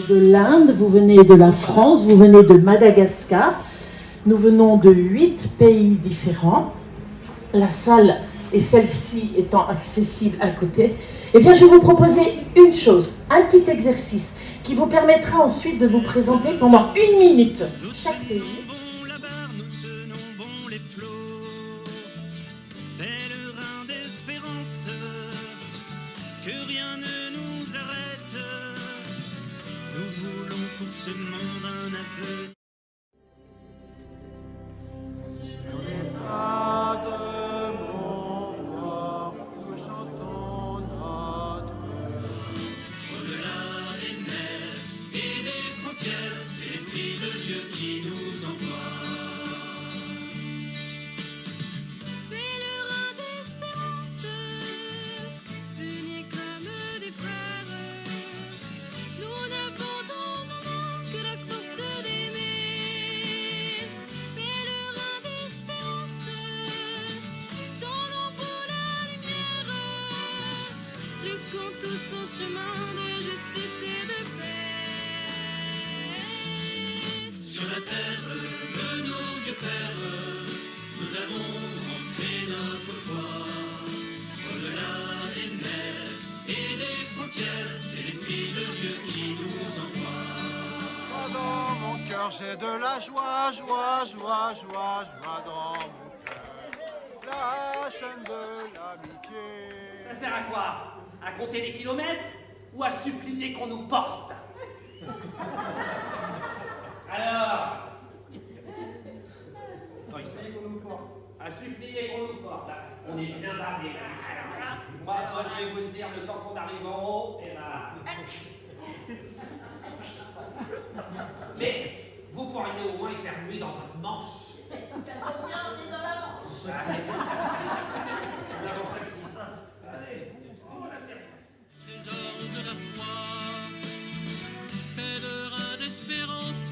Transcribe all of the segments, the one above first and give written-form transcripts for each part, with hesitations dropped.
De l'Inde, vous venez de la France, vous venez de Madagascar. Nous venons de 8 pays différents. La salle et celle-ci étant accessible à côté. Eh bien, je vais vous proposer une chose, un petit exercice qui vous permettra ensuite de vous présenter pendant 1 minute chaque pays. Chemin de justice et de paix. Sur la terre de nos vieux pères, nous avons ancré notre foi. Au-delà des mers et des frontières, c'est l'Esprit de Dieu qui nous envoie. Dans mon cœur j'ai de la joie, joie, joie, joie, joie dans mon cœur. La chaîne de l'amitié. Ça sert à quoi? À compter les kilomètres ou à supplier qu'on nous porte? Alors, à supplier qu'on nous porte. On est bien barré là. Moi, je vais vous le dire, le temps qu'on arrive en haut, et là. Mais vous pourriez au moins éternuer dans votre manche. Bien, on est dans la manche. C'est pour ça que je dis ça. Allez. Trésor de la foi, pèlerin d'espérance,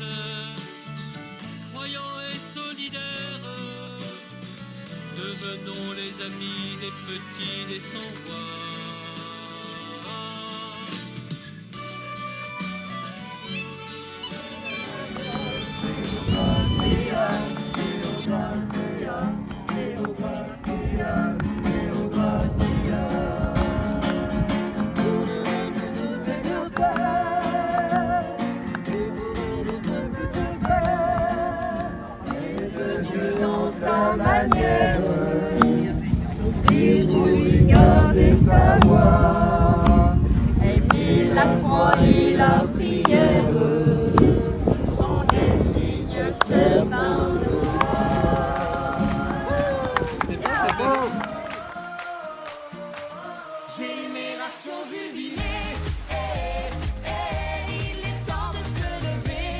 croyants et solidaires, devenons les amis, les petits, les sans voix. Sa manière, souffrir ou ignorer savoir, aimer la foi et la prière, sont des signes certains de moi. C'est bien, c'est beau. Génération jubilée, il est temps de se lever.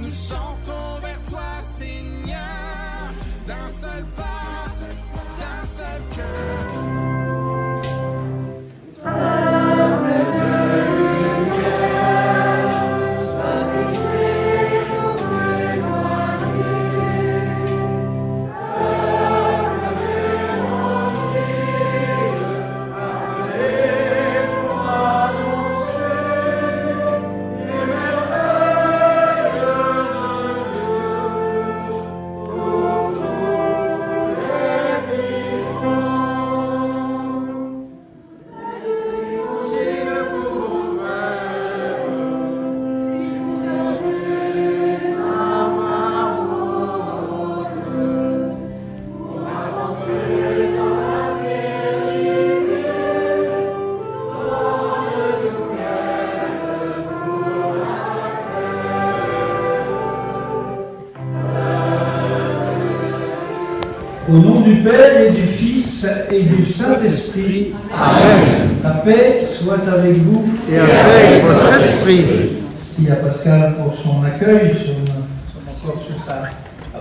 Nous chantons vers toi, Seigneur, d'un seul pas, d'un seul cœur. Au nom du Père et du Fils Fils et du Saint-Esprit. Amen. La paix soit avec vous Et avec votre esprit. Merci à Pascal pour son accueil sur sa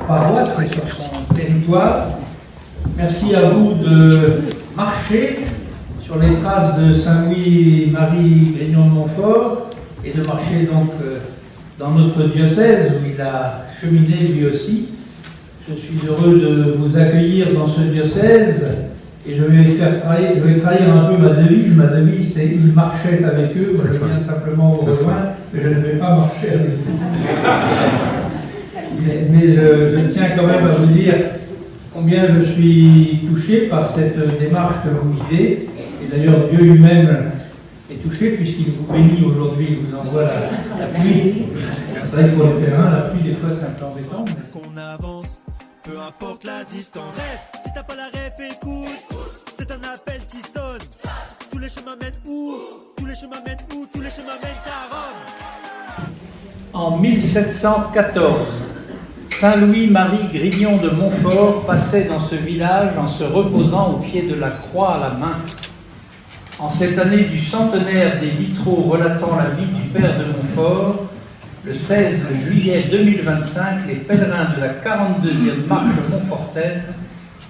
paroisse et sur son territoire. Merci à vous de marcher sur les traces de Saint-Louis-Marie Grignon de Montfort et de marcher donc dans notre diocèse où il a cheminé lui aussi. Je suis heureux de vous accueillir dans ce diocèse et je vais trahir un peu ma devise. Ma devise, c'est « Il marchait avec eux ». Moi, je viens simplement au rejoindre, mais je ne vais pas marcher avec vous. Mais je tiens quand même à vous dire combien je suis touché par cette démarche que vous vivez. Et d'ailleurs, Dieu lui-même est touché puisqu'il vous bénit aujourd'hui, il vous envoie la pluie. C'est vrai que pour les pèlerins, la pluie, des fois, c'est un peu embêtant. Qu'on avance, peu importe la distance. Rêve, si t'as pas la rêve, écoute. C'est un appel qui sonne. Tous les chemins mènent où? Tous les chemins mènent où? Tous les chemins mènent à Rome. En 1714, Saint-Louis-Marie Grignon de Montfort passait dans ce village en se reposant au pied de la croix à la main. En cette année du centenaire des vitraux relatant la vie du père de Montfort, le 16 juillet 2025, les pèlerins de la 42e marche montfortaine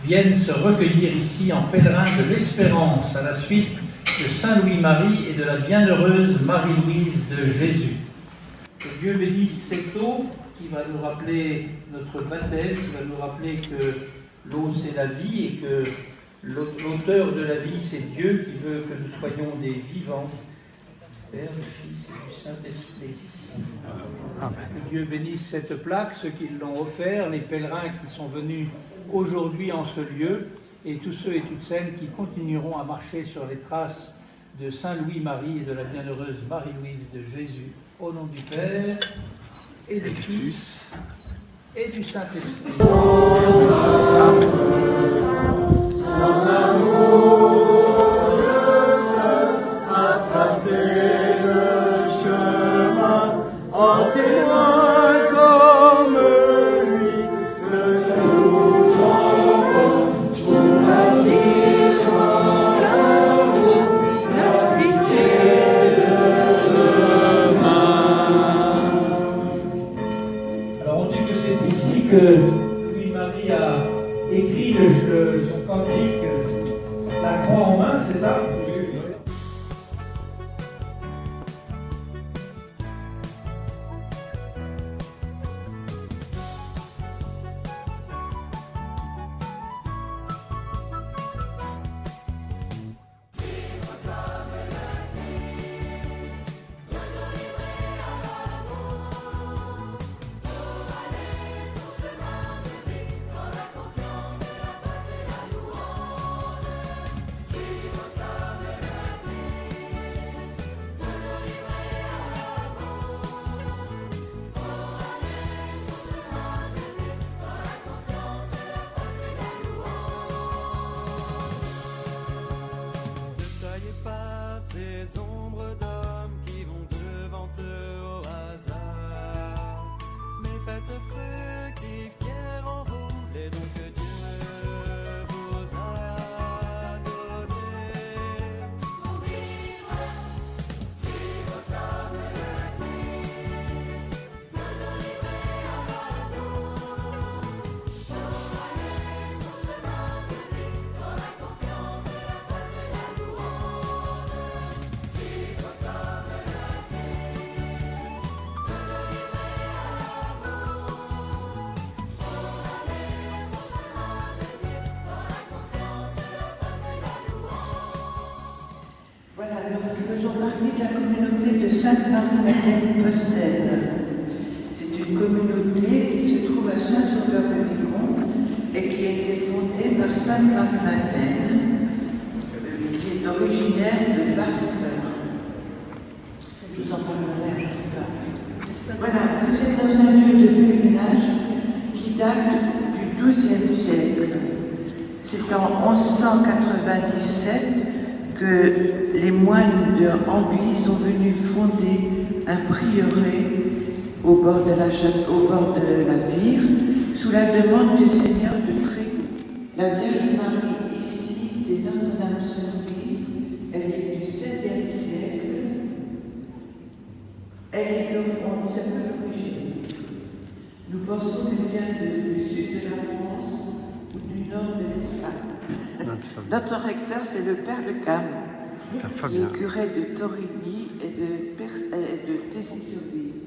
viennent se recueillir ici en pèlerins de l'Espérance à la suite de Saint-Louis-Marie et de la bienheureuse Marie-Louise de Jésus. Que Dieu bénisse cette eau qui va nous rappeler notre baptême, qui va nous rappeler que l'eau c'est la vie et que l'auteur de la vie c'est Dieu qui veut que nous soyons des vivants, Père, du Fils et du Saint-Esprit. Amen. Que Dieu bénisse cette plaque, ceux qui l'ont offert, les pèlerins qui sont venus aujourd'hui en ce lieu et tous ceux et toutes celles qui continueront à marcher sur les traces de Saint-Louis-Marie et de la bienheureuse Marie-Louise de Jésus. Au nom du Père et du Fils et du Saint-Esprit. En témoin comme lui, que nous sommes pour la vie sans l'amour, la cité de demain. Alors on dit que c'est ici que Louis-Marie a écrit son cantique, la croix en main, c'est ça? Ces ombres d'hommes qui vont devant eux au hasard, mais faites fructifier en vous les dons que Dieu vous a donnés. Pour vivre comme le Christ, nous livrer à l'amour, pour aller son chemin de vie, dans la confiance, la grâce et la louange. Vivre comme le Christ, nous livrer à l'amour, pour aller son chemin de vie, dans la confiance, la grâce et la louange. Voilà, nous faisons partie de la communauté de Sainte-Marie-Madeleine Postel. C'est une communauté qui se trouve à Saint-Sauveur-le-Vicomte et qui a été fondée par Sainte-Marie-Madeleine, qui est originaire de Barfleur. Je vous en parlerai un petit peu. Voilà, vous êtes dans un lieu de pèlerinage qui date du XIIe siècle. C'est en 1197 que les moines de Ambuy sont venus fonder un prieuré au bord de la Vire, sous la demande du seigneur de Frégoux. La Vierge Marie ici Elle est donc de cette origine. Nous pensons qu'elle vient du sud de la France ou du nord de l'Espagne. Notre recteur, c'est le père de Cam, qui est curé de Torigny et de Tessy-sur-Ville.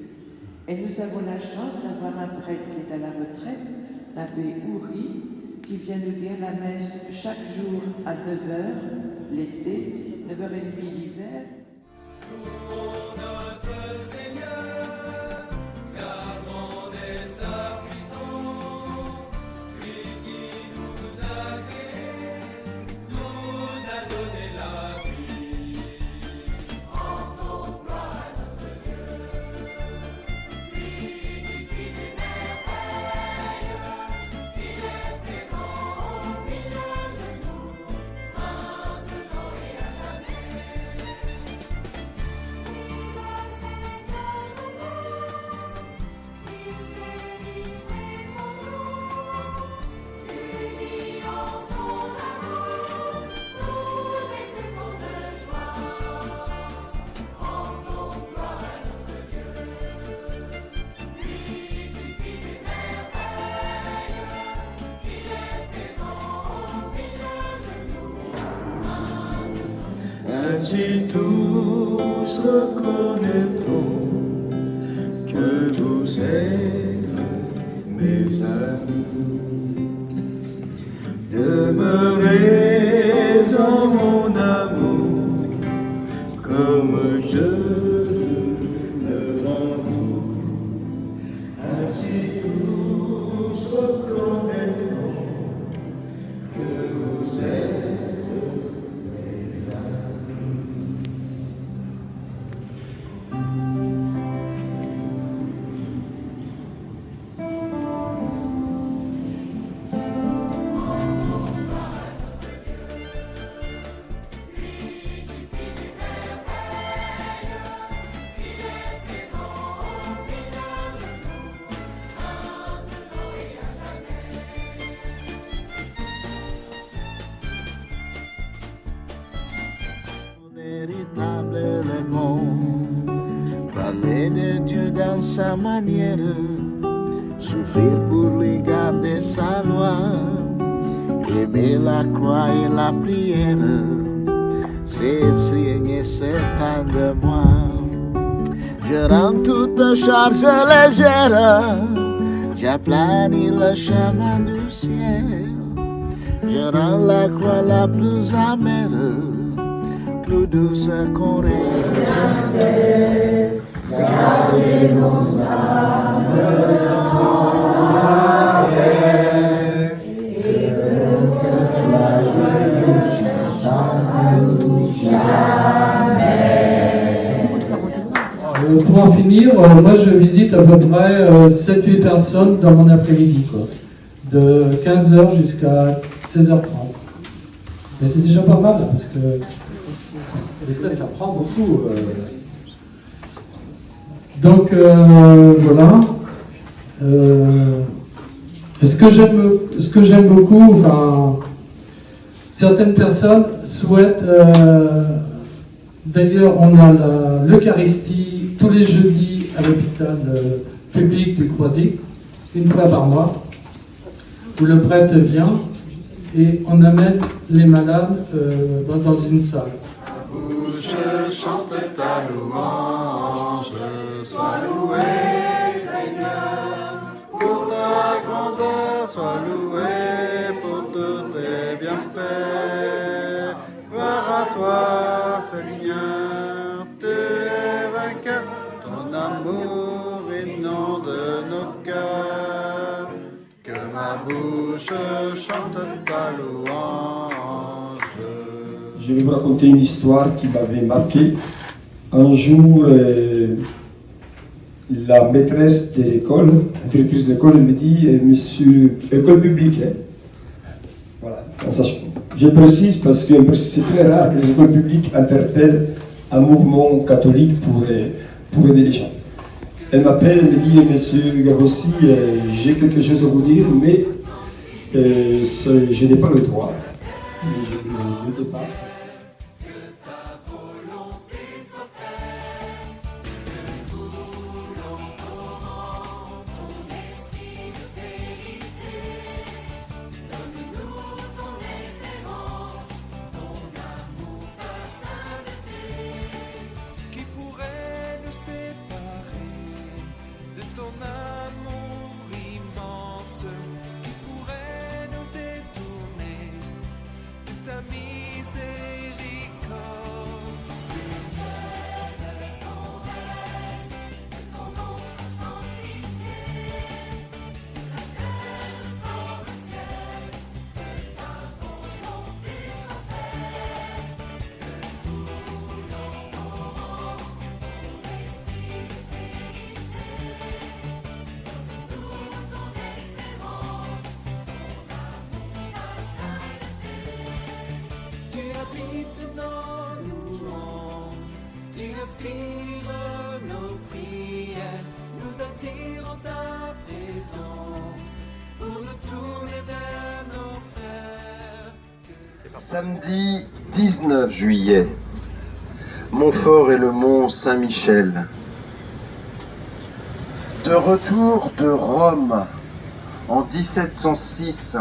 Et nous avons la chance d'avoir un prêtre qui est à la retraite, l'abbé Houry, qui vient nous dire la messe chaque jour à 9h l'été, 9h30 l'hiver. Pour notre Seigneur, gardons de sa puissance, lui qui nous a créés, nous a donné la vie. Rendons gloire à notre Dieu, lui qui fit des merveilles, il est présent au milieu de nous, maintenant et à jamais. Ainsi tous reconnaîtront que vous êtes mes amis. Demeurez en mon amour comme je le rends. Ainsi tous reconnaîtront que vous êtes. Véritablement, parler de Dieu dans sa manière, souffrir pour lui garder sa loi, aimer la croix et la prière, c'est signe certain de moi. Je rends toute charge légère, j'aplanis le chemin du ciel, je rends la croix la plus amère, plus douce qu'on rêve. Gardez nos âmes dans la paix, et que joyeux chante jamais. Pour en finir, moi je visite à peu près 7-8 personnes dans mon après-midi, quoi. De 15h jusqu'à 16h30. Mais c'est déjà pas mal, parce que ça prend beaucoup. Donc voilà. Ce que j'aime beaucoup, enfin, certaines personnes souhaitent. D'ailleurs, on a l'Eucharistie tous les jeudis à l'hôpital public du Croisic, une fois par mois, où le prêtre vient et on amène les malades dans une salle. Bouche chante ta louange, sois loué, Seigneur, pour ta grandeur, sois loué pour tous tes bienfaits. Gloire à toi, Seigneur, tu es vainqueur, ton amour inonde nos cœurs. Que ma bouche chante ta louange. Je vais vous raconter une histoire qui m'avait marqué. Un jour, la maîtresse de l'école, la directrice de l'école, me dit monsieur, école publique. Voilà. Je précise parce que c'est très rare que les écoles publiques interpellent un mouvement catholique pour aider les gens. Elle m'appelle, elle me dit monsieur Gabossi, j'ai quelque chose à vous dire, mais je n'ai pas le droit. Je dépasse. Que ta volonté soit faite, que nous Samedi 19 juillet, Montfort et le mont Saint-Michel. De retour de Rome en 1706,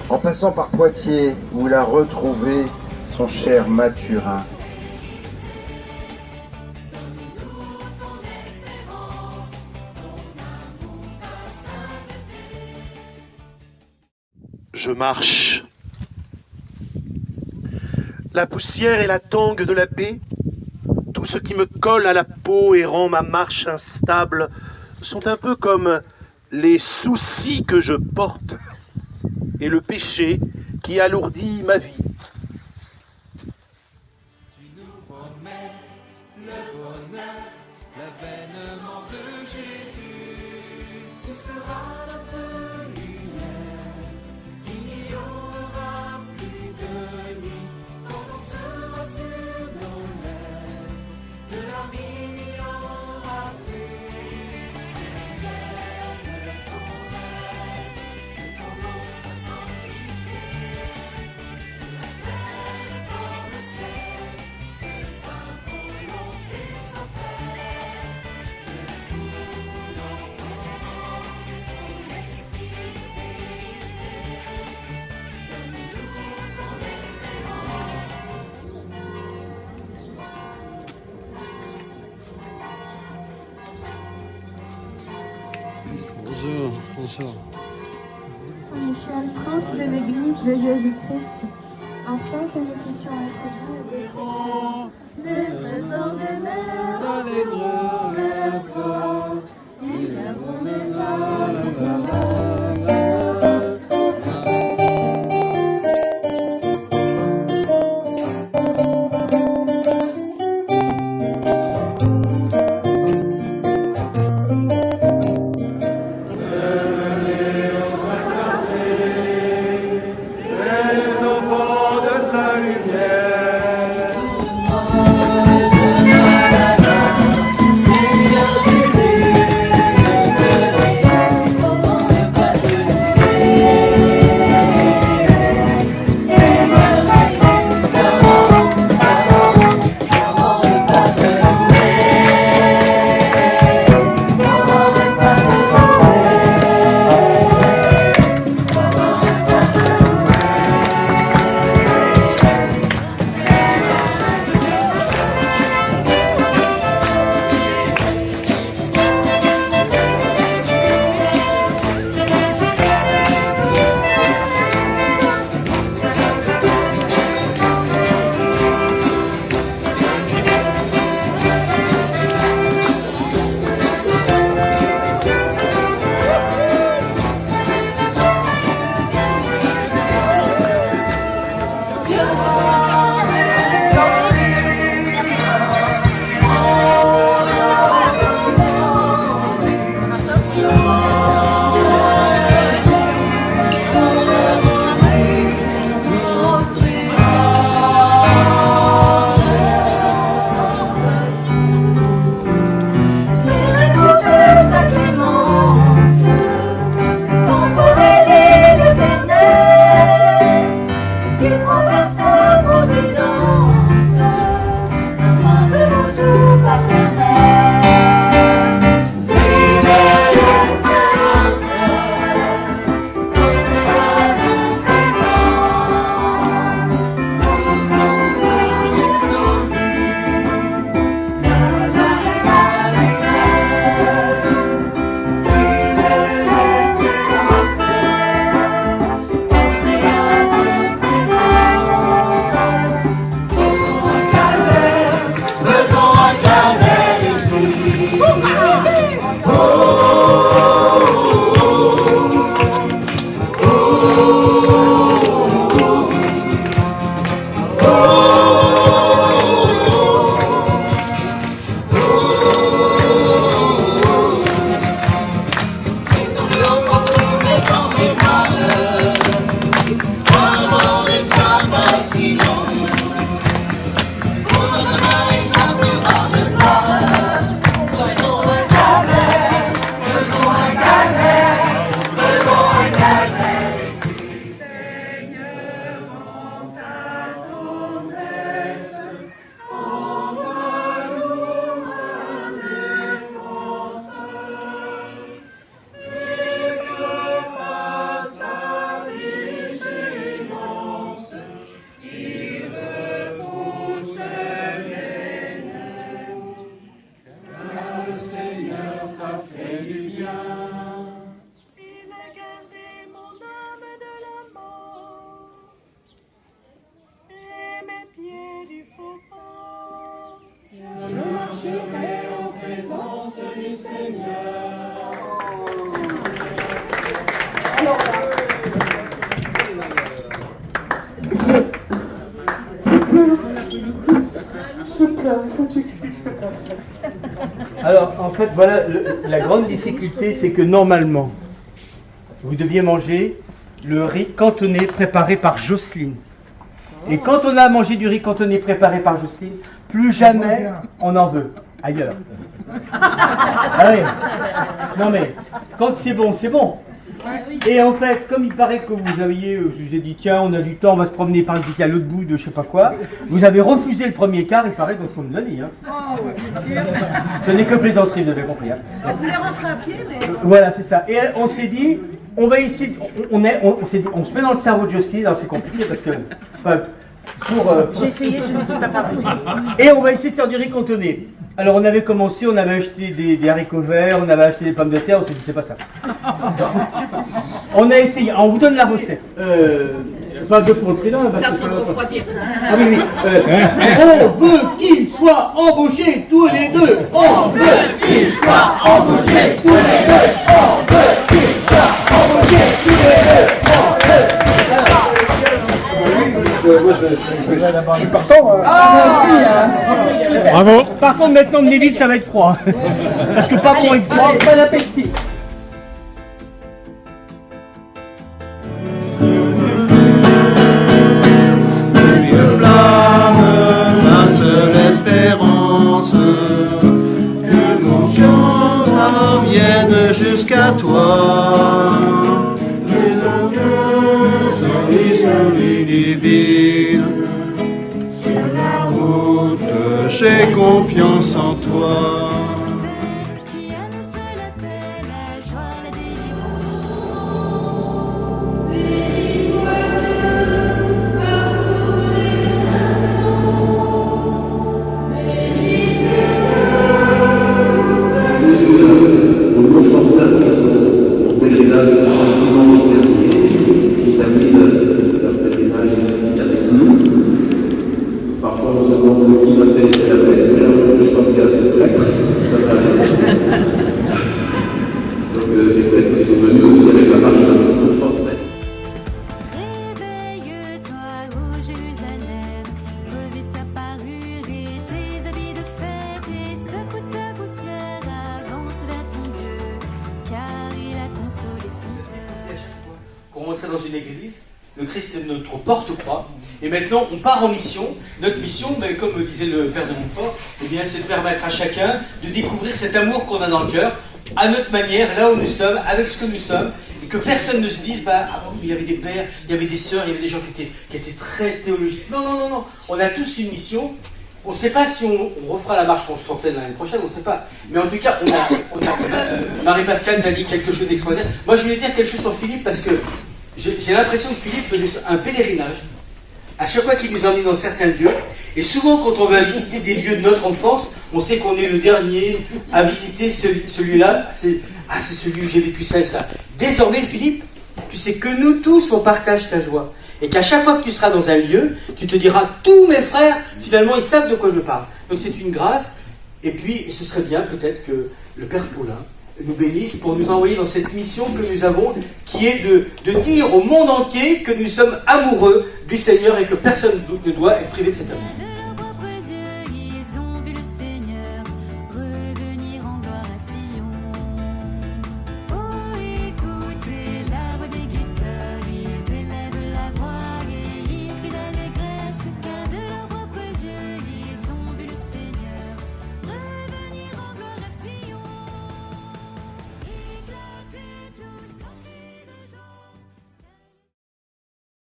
en passant par Poitiers où il a retrouvé son cher Mathurin. Je marche. La poussière et la tangue de la baie, tout ce qui me colle à la peau et rend ma marche instable, sont un peu comme les soucis que je porte et le péché qui alourdit ma vie. Tu nous promets le bonheur, l'avènement de Jésus. Tu seras notre lumière, il n'y aura plus de nuit. Quand on sera sur nos lèvres, de l'armée il n'y aura plus. Bonjour, bonjour. Saint-Michel, prince de l'Église de Jésus-Christ, afin que nous puissions être dignes de ses les trésors des mers dans les grands efforts, il Alors là, je pleure, il faut que tu expliques ce que tu as fait. Alors, en fait, voilà, la grande difficulté, c'est que normalement, vous deviez manger le riz cantonné préparé par Jocelyne. Et quand on a mangé du riz cantonné préparé par Jocelyne, plus jamais on en veut ailleurs. Ah oui. Non mais, quand c'est bon, c'est bon. Et en fait, comme il paraît que vous aviez, je vous ai dit, tiens, on a du temps, on va se promener par le petit à l'autre bout de je sais pas quoi, vous avez refusé le premier quart, il paraît qu'on nous a dit. Hein. Oh, bien sûr. Ce n'est que plaisanterie, vous avez compris. Hein. On voulait rentrer à pied, mais... Voilà, c'est ça. Et on s'est dit, on va essayer, on s'est dit, on se met dans le cerveau de Jocelyne, alors c'est compliqué parce que... Enfin, J'ai essayé, je ne suis pas parvenue. Et on va essayer de faire du riz cantonné. Alors on avait commencé, on avait acheté des haricots verts, on avait acheté des pommes de terre, on s'est dit c'est pas ça. On a essayé, on vous donne la recette. Pas deux pour le prénom. C'est en train de refroidir. Ah oui, oui. On veut qu'ils soient embauchés tous les deux. On veut qu'ils soient embauchés tous les deux. On veut qu'ils soient embauchés tous les deux. Je suis partant. Bravo. Par contre, maintenant, venez vite, ça va être froid. Parce que pas bon et froid. Bon appétit. Une flamme, ma seule espérance, que mon chant parvienne jusqu'à toi. Et mon cœur joli divine, sur la route, j'ai confiance en toi. Qui annonce la paix, la joie, la délivrance. Béni soit-il partout les nations. Béni Au nom central qui sont au pèlerinage de dimanche dernier, qui termine leur pèlerinage ici avec nous. Parfois on se demande qui va célébrer la messe, mais là aujourd'hui je crois qu'il y a 7 prêtres, ça va aller. Donc les prêtres sont venus aussi avec la marche pour forfait. Réveille-toi, ô Jérusalem, revêt ta parure et tes habits de fête, et secoue ta poussière, avance vers ton Dieu, car il a consolé son cœur. Pour rentrer dans une église, le Christ est notre porte-croix. Et maintenant, on part en mission. Notre mission, comme disait le Père de Montfort, eh bien, c'est de permettre à chacun de découvrir cet amour qu'on a dans le cœur, à notre manière, là où nous sommes, avec ce que nous sommes, et que personne ne se dise, il y avait des pères, il y avait des sœurs, il y avait des gens qui étaient très théologiques. Non, non, non, non. On a tous une mission. On ne sait pas si on refera la marche Fontaine l'année prochaine, on ne sait pas. Mais en tout cas, Marie-Pascale a dit quelque chose d'extraordinaire. Moi, je voulais dire quelque chose sur Philippe, parce que j'ai l'impression que Philippe faisait un pèlerinage à chaque fois qu'il nous emmène dans certains lieux. Et souvent, quand on va visiter des lieux de notre enfance, on sait qu'on est le dernier à visiter celui-là. C'est celui où j'ai vécu ça et ça. Désormais, Philippe, tu sais que nous tous, on partage ta joie. Et qu'à chaque fois que tu seras dans un lieu, tu te diras, tous mes frères, finalement, ils savent de quoi je parle. Donc c'est une grâce. Et puis, ce serait bien peut-être que le Père Paulin nous bénisse pour nous envoyer dans cette mission que nous avons, qui est de dire au monde entier que nous sommes amoureux du Seigneur et que personne ne doit être privé de cet amour.